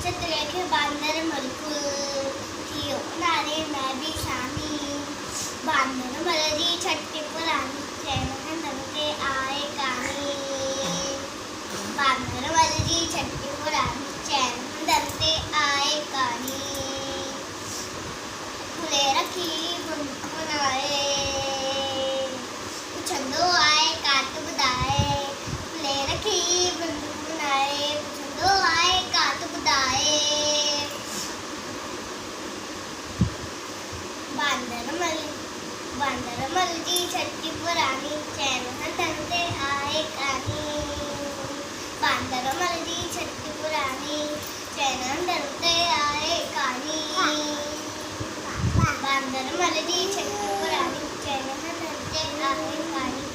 चतरे के बांदर मलकुल थियो नारे मैं भी शामी बांदर मलजी छट्टी पुरानी चैन हंदन के आए कानी बांदर मलजी छट्टी पुरानी चैन हंदन के आए कानी खुले रखी बनाए छंदो आए काट बुदाए खुले रखी बनाए छंदो आए काट बुदाए बांदर मलजी छट्टी पुरानी चैन हंदन के आए कानी बांदर मलजी छट्टी पुरानी चैन हंदन के आए कानी बांदर मलजी छट्टी पुरानी चैन हंदन के आए कानी।